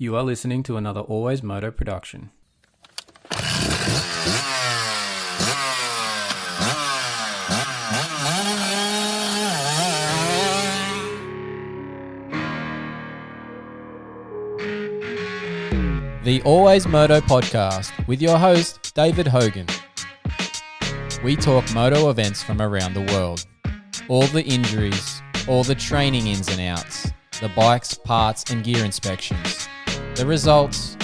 You are listening to another AlwaysMoto production. The AlwaysMoto podcast with your host, David Hogan. We talk moto events from around the world. All the injuries, all the training ins and outs, the bikes, parts and gear inspections. The results,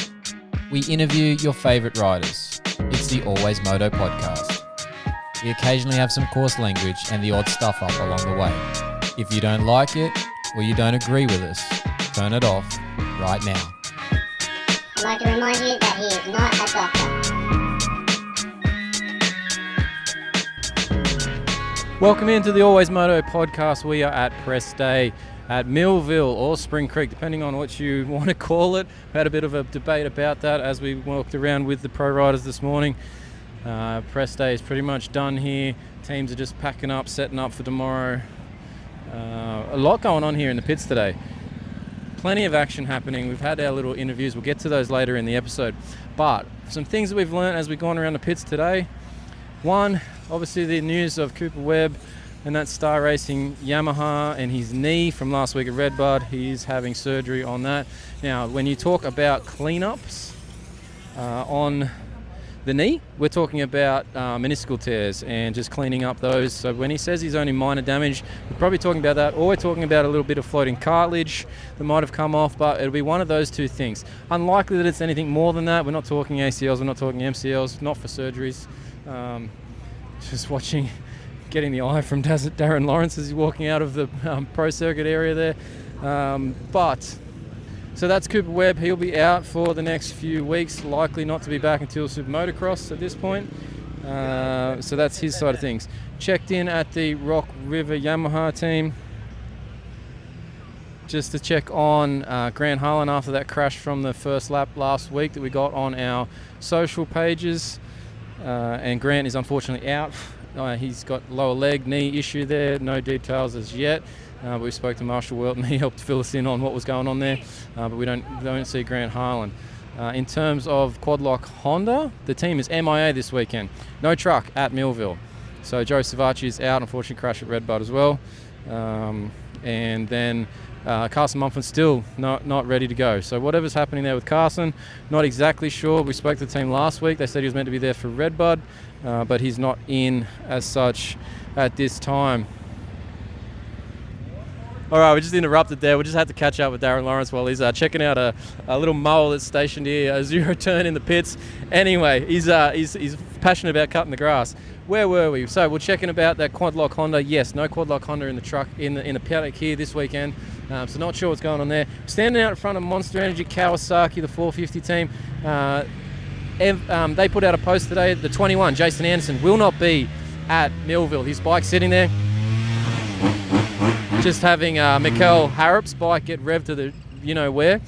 we interview your favourite riders. It's the AlwaysMoto podcast. We occasionally have some coarse language and the odd stuff up along the way. If you don't like it or you don't agree with us, turn it off right now. I'd like to remind you that he is not a doctor. Welcome into the AlwaysMoto podcast. We are at press day at Millville or Spring Creek, depending on what you want to call it. We had a bit of a debate about that as we walked around with the pro riders this morning. Press day is pretty much done here. Teams are just packing up, setting up for tomorrow. A lot going on here in the pits today. Plenty of action happening. We've had our little interviews. We'll get to those later in the episode. But some things that we've learned as we've gone around the pits today. One, obviously the news of Cooper Webb and that Star Racing Yamaha and his knee from last week at Redbud. He's having surgery on that. Now, when you talk about cleanups on the knee, we're talking about meniscal tears and just cleaning up those. So when he says he's only minor damage, we're probably talking about that, or we're talking about a little bit of floating cartilage that might have come off, but it'll be one of those two things. Unlikely that it's anything more than that. We're not talking ACLs, we're not talking MCLs, not for surgeries. Just watching, getting the eye from Darren Lawrence as he's walking out of the pro circuit area there. So that's Cooper Webb. He'll be out for the next few weeks, likely not to be back until Super Motocross at this point. So that's his side of things. Checked in at the Rock River Yamaha team just to check on Grant Harlan after that crash from the first lap last week that we got on our social pages. And Grant is unfortunately out. He's got lower leg, knee issue there. No details as yet. But we spoke to Marshall Welton. He helped fill us in on what was going on there. But we don't see Grant Harlan. In terms of Quadlock Honda, the team is MIA this weekend. No truck at Millville. So Joe Savacci is out. Unfortunately, crashed at Redbud as well. And then Carson Mumford's still not ready to go. So whatever's happening there with Carson, not exactly sure. We spoke to the team last week. They said he was meant to be there for Redbud, but he's not in as such at this time. All right, we just interrupted there. We just had to catch up with Darren Lawrence while he's checking out a little mole that's stationed here, a zero turn in the pits. Anyway, he's passionate about cutting the grass. Where were we? So we're checking about that Quadlock Honda. Yes, no Quadlock Honda in the truck in the paddock here this weekend. So not sure what's going on there. Standing out in front of Monster Energy Kawasaki, the 450 team. They put out a post today. The 21, Jason Anderson, will not be at Millville. His bike's sitting there. Just having Mikkel Harrop's bike get revved to the you-know-where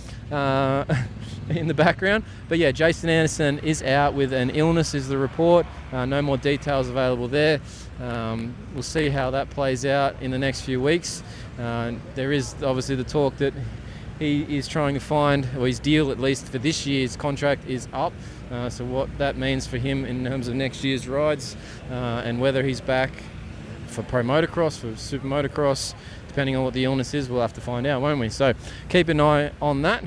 in the background. But yeah, Jason Anderson is out with an illness is the report. No more details available there. We'll see how that plays out in the next few weeks. There is obviously the talk that he is trying to find, or his deal at least for this year's contract is up. So what that means for him in terms of next year's rides and whether he's back for Pro Motocross, for Super Motocross, depending on what the illness is, we'll have to find out, won't we? So keep an eye on that.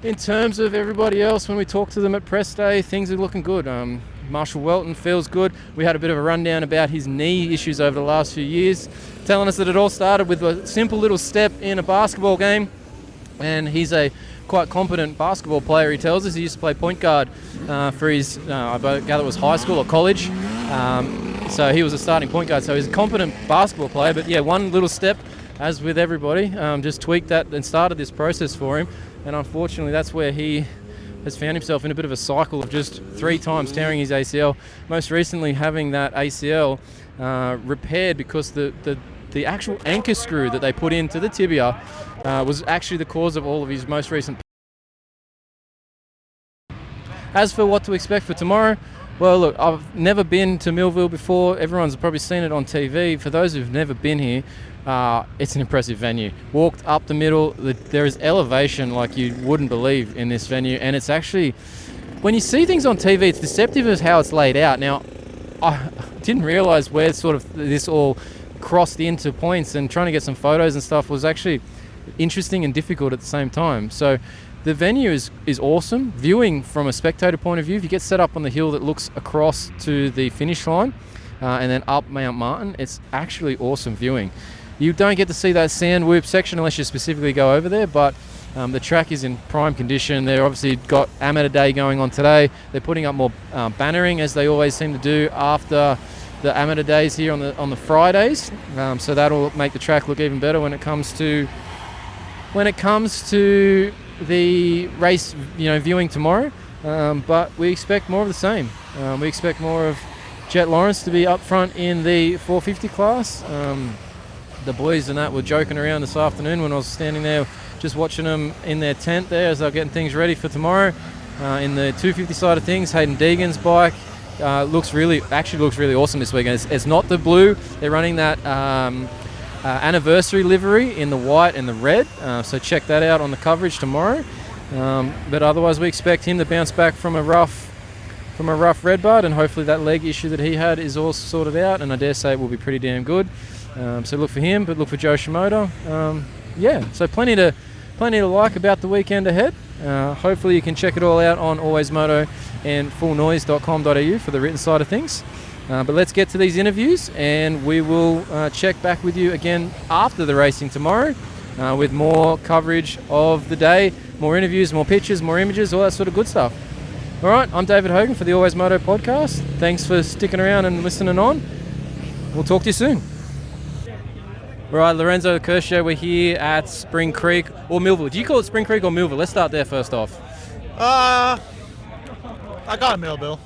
In terms of everybody else, when we talk to them at press day, things are looking good. Marshall Welton feels good. We had a bit of a rundown about his knee issues over the last few years, telling us that it all started with a simple little step in a basketball game. And he's a quite competent basketball player, he tells us. He used to play point guard for his, I gather it was high school or college. So he was a starting point guard. So he's a competent basketball player. But yeah, one little step, as with everybody, just tweaked that and started this process for him. And unfortunately, that's where he has found himself in a bit of a cycle of just 3 times tearing his ACL. Most recently having that ACL repaired because the actual anchor screw that they put into the tibia was actually the cause of all of his most recent. As for what to expect for tomorrow, well, look, I've never been to Millville before. Everyone's probably seen it on TV. For those who've never been here, it's an impressive venue. Walked up the middle, there is elevation like you wouldn't believe in this venue, and it's actually, when you see things on TV, it's deceptive as how it's laid out. Now, I didn't realize where sort of this all crossed into points, and trying to get some photos and stuff was actually interesting and difficult at the same time. So the venue is awesome. Viewing from a spectator point of view, if you get set up on the hill that looks across to the finish line and then up Mount Martin, it's actually awesome viewing. You don't get to see that sand whoop section unless you specifically go over there, but the track is in prime condition. They've obviously got Amateur Day going on today. They're putting up more bannering, as they always seem to do after the Amateur Days here on the Fridays. So that'll make the track look even better when it comes to the race, viewing tomorrow. But we expect more of the same. We expect more of Jet Lawrence to be up front in the 450 class. The boys and that were joking around this afternoon when I was standing there just watching them in their tent there as they're getting things ready for tomorrow. In the 250 side of things, Hayden Deegan's bike looks really awesome this weekend. It's not the blue. They're running that anniversary livery in the white and the red, so check that out on the coverage tomorrow. But otherwise, we expect him to bounce back from a rough redbud, and hopefully that leg issue that he had is all sorted out, and I dare say it will be pretty damn good. So look for him, but look for Joe Shimoda. So plenty to like about the weekend ahead. Hopefully you can check it all out on AlwaysMoto and fullnoise.com.au for the written side of things. But let's get to these interviews, and we will check back with you again after the racing tomorrow with more coverage of the day, more interviews, more pictures, more images, all that sort of good stuff. All right, I'm David Hogan for the AlwaysMoto podcast. Thanks for sticking around and listening on. We'll talk to you soon. All right, Lorenzo Locurcio, we're here at Spring Creek, or Millville. Do you call it Spring Creek or Millville? Let's start there first off. I got a Millville.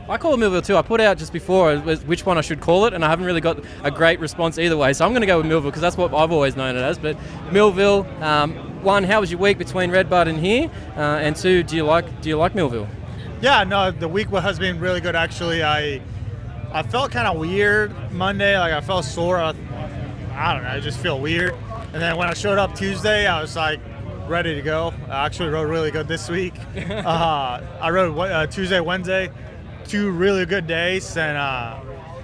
I call it Millville too. I put out just before which one I should call it, and I haven't really got a great response either way. So I'm going to go with Millville because that's what I've always known it as. But Millville, one, how was your week between Redbud and here? And two, do you like Millville? Yeah, no, the week has been really good actually. I felt kind of weird Monday, like I felt sore. I don't know, I just feel weird. And then when I showed up Tuesday, I was like ready to go. I actually rode really good this week. I rode Tuesday, Wednesday, 2 really good days, and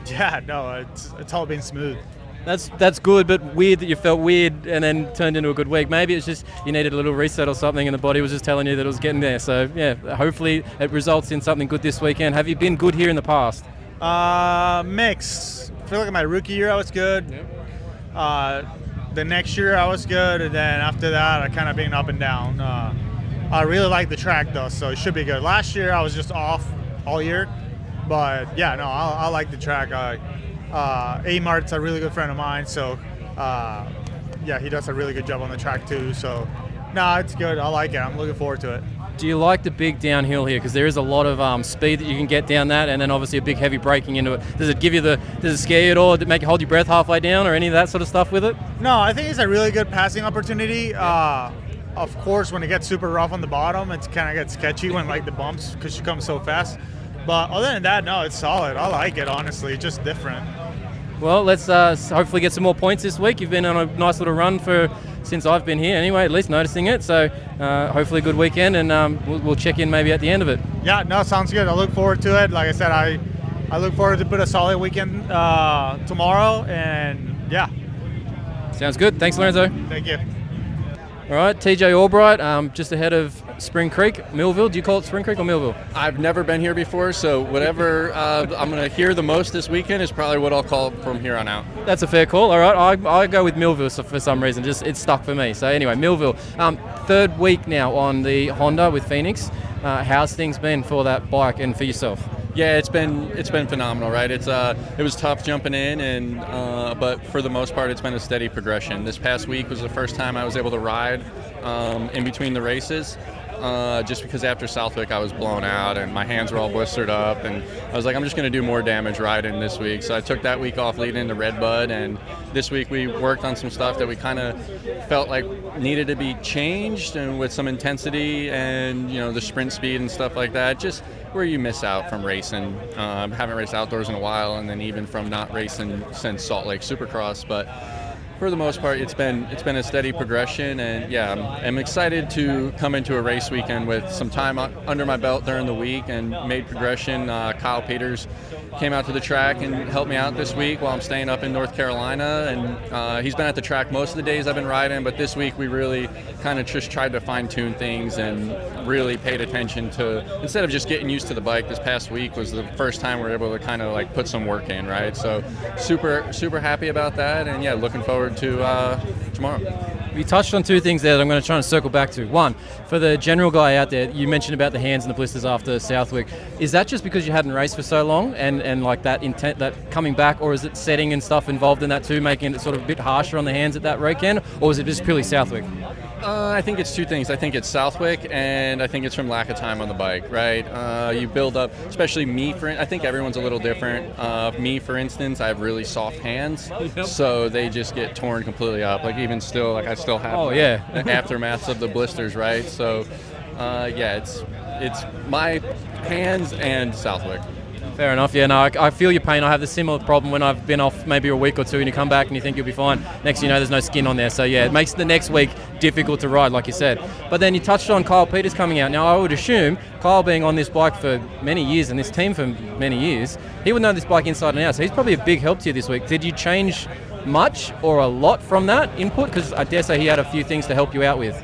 it's all been smooth. That's good, but weird that you felt weird and then turned into a good week. Maybe it's just you needed a little reset or something, and the body was just telling you that it was getting there. So yeah, hopefully it results in something good this weekend. Have you been good here in the past? Mixed. I feel like my rookie year I was good. Yep. The next year I was good, and then after that I kind of been up and down. I really like the track though, so it should be good. Last year I was just off all year, but yeah, no, I like the track. A-Mart's a really good friend of mine, so he does a really good job on the track too. So no, it's good. I like it. I'm looking forward to it. Do you like the big downhill here? Because there is a lot of speed that you can get down that, and then obviously a big heavy braking into it. Does it scare you at all? Does it make you hold your breath halfway down or any of that sort of stuff with it? No, I think it's a really good passing opportunity. Of course, when it gets super rough on the bottom, it kind of gets sketchy when like the bumps, because you come so fast. But other than that, no, it's solid. I like it, honestly. It's just different. Well, let's hopefully get some more points this week. You've been on a nice little run since I've been here anyway, at least noticing it. So hopefully a good weekend, and we'll check in maybe at the end of it. Yeah, no, sounds good. I look forward to it. Like I said, I look forward to put a solid weekend tomorrow, and yeah. Sounds good. Thanks, Lorenzo. Thank you. All right, TJ Albright, just ahead of Spring Creek, Millville. Do you call it Spring Creek or Millville? I've never been here before, so whatever I'm going to hear the most this weekend is probably what I'll call from here on out. That's a fair call. All right, I go with Millville for some reason. Just it's stuck for me. So anyway, Millville. Third week now on the Honda with Phoenix. How's things been for that bike and for yourself? Yeah, it's been phenomenal, right? It was tough jumping in, and but for the most part, it's been a steady progression. This past week was the first time I was able to ride in between the races. Just because after Southwick I was blown out and my hands were all blistered up, and I was like, I'm just going to do more damage riding this week. So I took that week off leading into Redbud, and this week we worked on some stuff that we kind of felt like needed to be changed, and with some intensity and the sprint speed and stuff like that, just where you miss out from racing. Haven't raced outdoors in a while, and then even from not racing since Salt Lake Supercross. But for the most part, it's been a steady progression, and yeah, I'm excited to come into a race weekend with some time under my belt during the week and made progression. Kyle Peters came out to the track and helped me out this week while I'm staying up in North Carolina, and he's been at the track most of the days I've been riding, but this week we really kind of just tried to fine-tune things and really paid attention to, instead of just getting used to the bike, this past week was the first time we were able to kind of like put some work in, right? So super happy about that, and yeah, looking forward to tomorrow. You touched on two things there that I'm going to try and circle back to. One, for the general guy out there, you mentioned about the hands and the blisters after Southwick. Is that just because you hadn't raced for so long and like that intent, that coming back, or is it setting and stuff involved in that too, making it sort of a bit harsher on the hands at that weekend, or is it just purely Southwick? I think it's two things. I think it's Southwick, and I think it's from lack of time on the bike, right? You build up, especially me, I think everyone's a little different. Me, for instance, I have really soft hands, so they just get torn completely up. Like even still, like I still have the aftermaths of the blisters, right? So, yeah, it's my hands and Southwick. Fair enough. Yeah, no, I feel your pain. I have the similar problem when I've been off maybe a week or two and you come back and you think you'll be fine. Next thing you know, there's no skin on there. So yeah, it makes the next week difficult to ride, like you said. But then you touched on Kyle Peters coming out. Now, I would assume Kyle being on this bike for many years and this team for many years, he would know this bike inside and out. So he's probably a big help to you this week. Did you change much or a lot from that input? Because I dare say he had a few things to help you out with.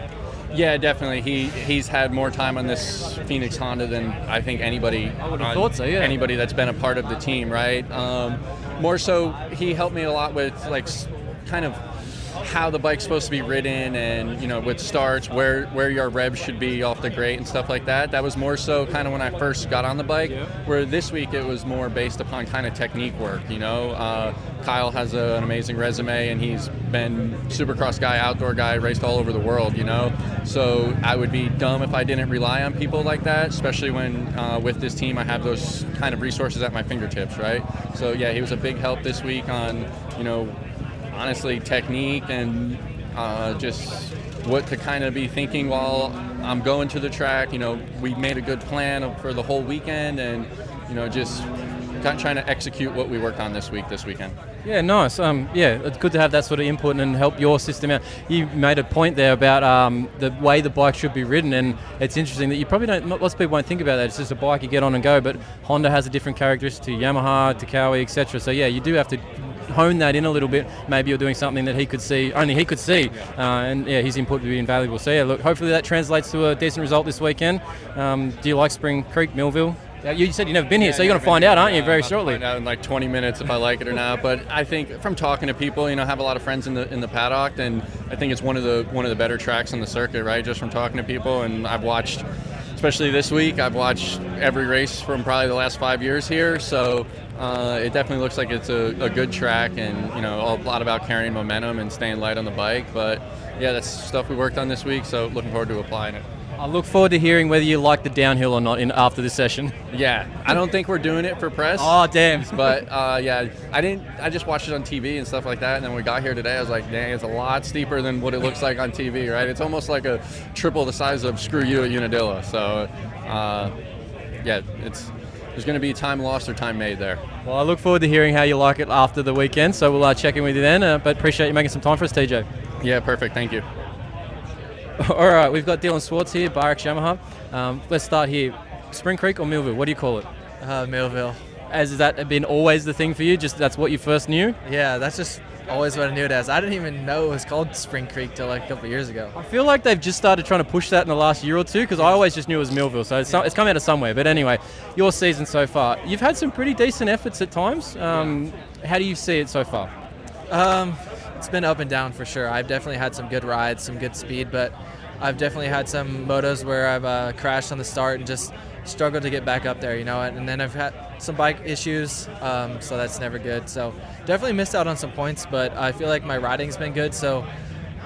Yeah, definitely. He's had more time on this Phoenix Honda than I think anybody. I would have thought so. Yeah. Anybody that's been a part of the team, right? More so, he helped me a lot with like kind of how the bike's supposed to be ridden, and with starts, where your revs should be off the grate and stuff like that. That was more so kind of when I first got on the bike. Where this week it was more based upon kind of technique work. Kyle has an amazing resume, and he's been Supercross guy, outdoor guy, raced all over the world. So I would be dumb if I didn't rely on people like that, especially when with this team I have those kind of resources at my fingertips, right? So yeah, he was a big help this week on honestly technique and just what to kind of be thinking while I'm going to the track. We made a good plan for the whole weekend, and just trying to execute what we worked on this weekend. Yeah, nice. It's good to have that sort of input and help your system out. You made a point there about the way the bike should be ridden, and it's interesting that you probably don't. Lots of people won't think about that. It's just a bike you get on and go, but Honda has a different characteristic to Yamaha, to Kawi, etc. So yeah, you do have to hone that in a little bit. Maybe you're doing something that only he could see, and yeah, his input would be invaluable. So yeah, look, hopefully that translates to a decent result this weekend. Do you like Spring Creek, Millville? You said you've never been here, so you're going to find out, aren't you, very shortly? I'll find out in like 20 minutes if I like it or not. But I think from talking to people, I have a lot of friends in the paddock, and I think it's one of the better tracks on the circuit, right? Just from talking to people, and I've watched, especially this week, I've watched every race from probably the last 5 years here. So it definitely looks like it's a good track, and a lot about carrying momentum and staying light on the bike. But yeah, that's stuff we worked on this week. So looking forward to applying it. I look forward to hearing whether you like the downhill or not after this session. Yeah, I don't think we're doing it for press. Oh, damn. But yeah, I just watched it on TV and stuff like that, and then when we got here today, I was like, dang, it's a lot steeper than what it looks like on TV, right? It's almost like a triple the size of Screw You at Unadilla. So yeah, there's going to be time lost or time made there. Well, I look forward to hearing how you like it after the weekend, so we'll check in with you then, but appreciate you making some time for us, TJ. Yeah, perfect. Thank you. All right, we've got Dilan Schwartz here, Barracks Yamaha. Let's start here. Spring Creek or Millville? What do you call it? Millville. Has that been always the thing for you? Just that's what you first knew? Yeah, that's just always what I knew it as. I didn't even know it was called Spring Creek till like a couple years ago. I feel like they've just started trying to push that in the last year or two, because I always just knew it was Millville, so it's come out of somewhere. But anyway, your season so far, you've had some pretty decent efforts at times. How do you see it so far? It's been up and down for sure. I've definitely had some good rides, some good speed, but I've definitely had some motos where I've crashed on the start and just struggled to get back up there, and then I've had some bike issues, so that's never good. So definitely missed out on some points, but I feel like my riding's been good, so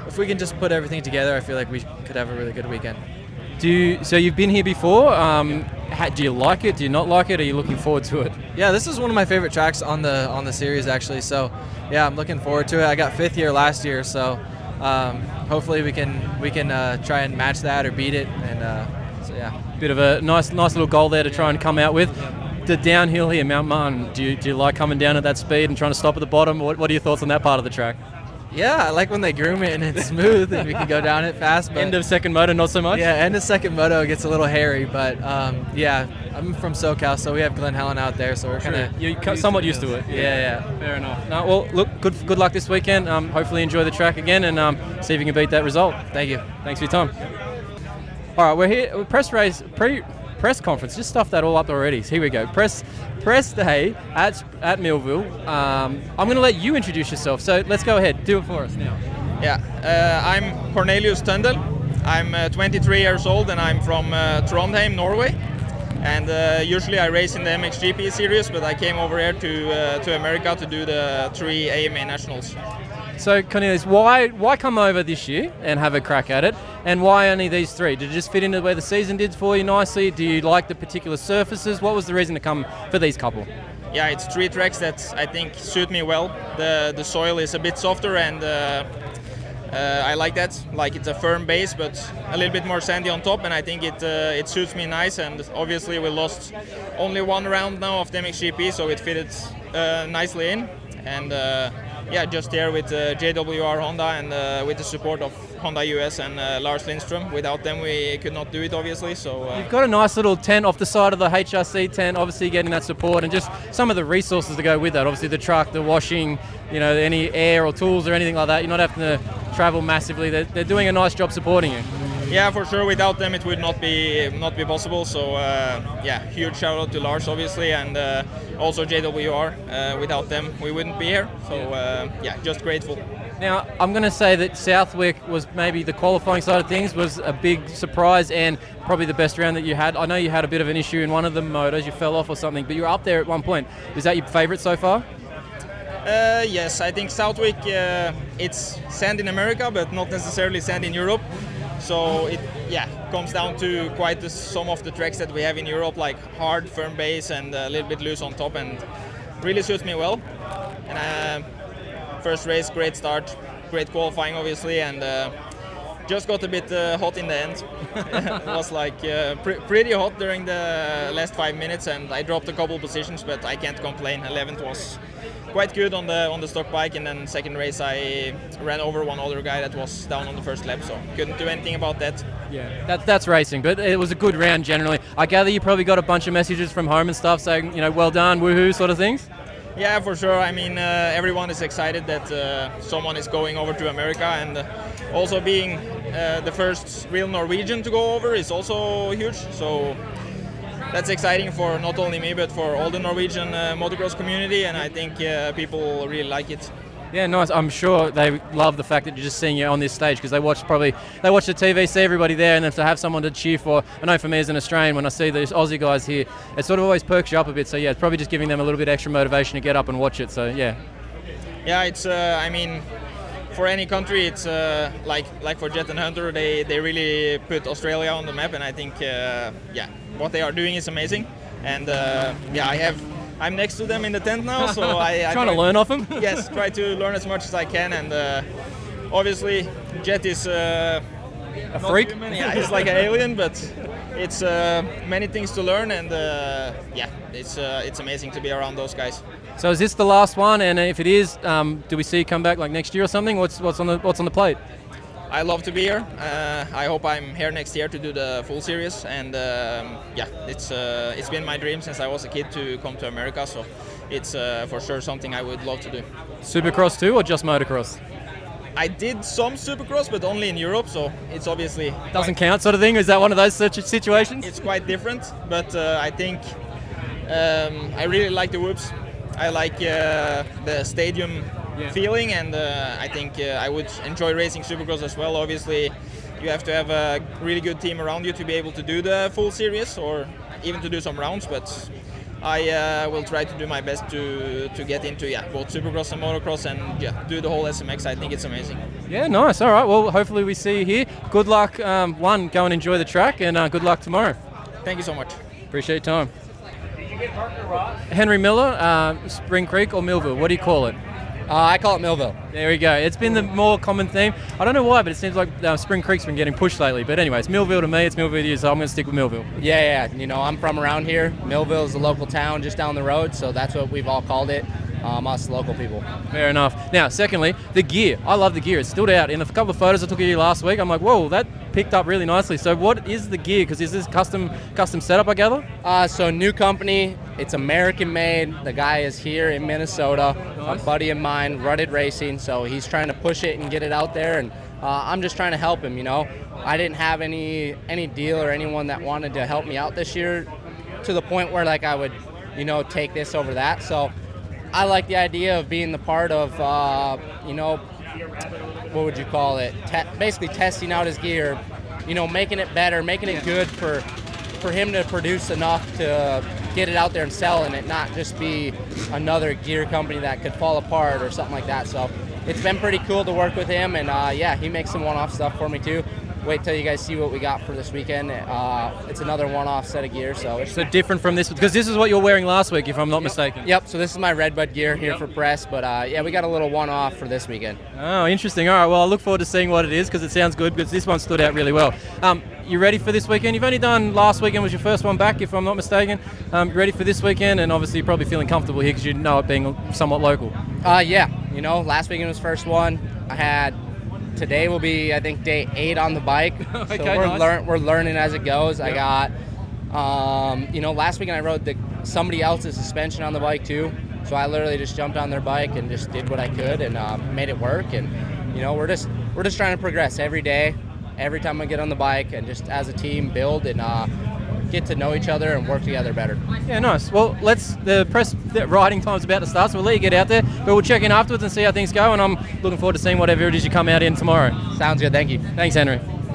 if we can just put everything together, I feel like we could have a really good weekend. So you've been here before. Do you like it? Do you not like it? Are you looking forward to it? Yeah, this is one of my favorite tracks on the series actually. So yeah, I'm looking forward to it. I got 5th here last year, so hopefully we can try and match that or beat it. And so yeah, bit of a nice little goal there to try and come out with. The downhill here, Mount Martin. Do you like coming down at that speed and trying to stop at the bottom? What are your thoughts on that part of the track? Yeah, I like when they groom it and it's smooth and we can go down it fast. But End of second moto, not so much? yeah, end of second moto it gets a little hairy, but yeah, I'm from SoCal, so we have Glen Helen out there, so we're kind of You're somewhat used to it. Yeah. Fair enough. No, well, look, good luck this weekend. Hopefully enjoy the track again and see if you can beat that result. Thank you. Thanks for your time. All right, we're here. Press conference. Just stuffed that all up already. So here we go. Press day at Millville. I'm going to let you introduce yourself. So let's go ahead. Do it for us now. Yeah, I'm Cornelius Tondel. I'm 23 years old and I'm from Trondheim, Norway. And usually I race in the MXGP series, but I came over here to America to do the 3 AMA Nationals. So Cornelius, why come over this year and have a crack at it? And why only these 3? Did it just fit into where the season did for you nicely? Do you like the particular surfaces? What was the reason to come for these couple? Yeah, it's 3 tracks that I think suit me well. The soil is a bit softer and I like that. Like it's a firm base, but a little bit more sandy on top, and I think it suits me nice. And obviously we lost only 1 round now of the MXGP, so it fitted nicely in. And yeah, just here with JWR Honda and with the support of Honda US and Lars Lindström. Without them, we could not do it, obviously. So you've got a nice little tent off the side of the HRC tent, obviously getting that support and just some of the resources to go with that. Obviously the truck, the washing, any air or tools or anything like that. You're not having to travel massively. They're doing a nice job supporting you. Yeah, for sure. Without them, it would not be possible. So yeah, huge shout out to Lars, obviously, and also JWR. Without them, we wouldn't be here. So yeah, just grateful. Now, I'm going to say that Southwick was maybe the qualifying side of things was a big surprise and probably the best round that you had. I know you had a bit of an issue in one of the motos, you fell off or something, but you were up there at one point. Is that your favourite so far? Yes, I think Southwick, it's sand in America, but not necessarily sand in Europe. So it comes down to quite some of the tracks that we have in Europe, like hard, firm base and a little bit loose on top, and really suits me well. And first race, great start, great qualifying obviously, and just got a bit hot in the end. It was like pretty hot during the last 5 minutes, and I dropped a couple positions, but I can't complain. 11th was quite good on the stock bike, and then second race I ran over one other guy that was down on the first lap, so couldn't do anything about that. Yeah, that's racing, but it was a good round generally. I gather you probably got a bunch of messages from home and stuff saying, well done, woohoo, sort of things. Yeah, for sure. I mean, everyone is excited that someone is going over to America, and also being the first real Norwegian to go over is also huge. So that's exciting for not only me, but for all the Norwegian motocross community, and I think people really like it. Yeah, nice. I'm sure they love the fact that you're just seeing you on this stage, because they watch the TV, see everybody there, and then to have someone to cheer for. I know for me as an Australian, when I see these Aussie guys here, it sort of always perks you up a bit. So yeah, it's probably just giving them a little bit extra motivation to get up and watch it. So yeah. Yeah, it's I mean, for any country, it's like for Jet and Hunter, they really put Australia on the map, and I think what they are doing is amazing. And I'm next to them in the tent now, so I trying to learn off them. Yes, try to learn as much as I can, and obviously Jet is a freak. Human. Yeah, he's like an alien, but it's many things to learn, and it's amazing to be around those guys. So is this the last one? And if it is, do we see you come back like next year or something? What's on the plate? I love to be here. I hope I'm here next year to do the full series, and it's been my dream since I was a kid to come to America, so it's for sure something I would love to do. Supercross too, or just motocross? I did some Supercross, but only in Europe, so it's obviously doesn't count, sort of thing. Is that one of those such situations? It's quite different, but I think I really like the whoops. I like the stadium feeling, and I think I would enjoy racing Supercross as well. Obviously, you have to have a really good team around you to be able to do the full series or even to do some rounds, but I will try to do my best to get into both Supercross and motocross and do the whole SMX. I think it's amazing. Yeah, nice. All right, well, hopefully we see you here. Good luck. Go and enjoy the track, and good luck tomorrow. Thank you so much. Appreciate your time. Henry Miller, Spring Creek or Millville? What do you call it? I call it Millville. There we go. It's been the more common theme. I don't know why, but it seems like Spring Creek's been getting pushed lately. But anyway, it's Millville to me, it's Millville to you, so I'm going to stick with Millville. Yeah. I'm from around here. Millville is a local town just down the road, so that's what we've all called it. us local people. Fair enough. Now, secondly, the gear. I love the gear. It stood out in a couple of photos I took of you last week. I'm like, whoa, that picked up really nicely. So what is the gear? Because is this custom setup, I gather? So new company, it's American made. The guy is here in Minnesota, Nice. a buddy of mine, Rutted Racing. So he's trying to push it and get it out there, and I'm just trying to help him. I didn't have any deal or anyone that wanted to help me out this year, to the point where like I would, take this over that. So I like the idea of being the part of, what would you call it? Basically testing out his gear, making it better, making it good for him to produce enough to get it out there and sell, and it not just be another gear company that could fall apart or something like that. So it's been pretty cool to work with him, and he makes some one-off stuff for me too. Wait till you guys see what we got for this weekend. It's another one-off set of gear, so it's So different from this, because this is what you were wearing last week, if I'm not mistaken. Yep, so this is my Redbud gear here for press, but we got a little one-off for this weekend. Oh, interesting. All right, well, I look forward to seeing what it is, because it sounds good, because this one stood out really well. You ready for this weekend? You've only done last weekend was your first one back, if I'm not mistaken. You ready for this weekend? And obviously you're probably feeling comfortable here because you know it being somewhat local. Last weekend was first one. Today will be, I think, day 8 on the bike. Okay, so we're nice. we're learning as it goes. Yep. I got, last weekend I rode somebody else's suspension on the bike too. So I literally just jumped on their bike and just did what I could and made it work. And we're just trying to progress every day, every time I get on the bike, and just as a team build and get to know each other and work together better. Yeah, nice. Well, the riding time's about to start, so we'll let you get out there, but we'll check in afterwards and see how things go, and I'm looking forward to seeing whatever it is you come out in tomorrow. Sounds good, thank you. Thanks, Henry.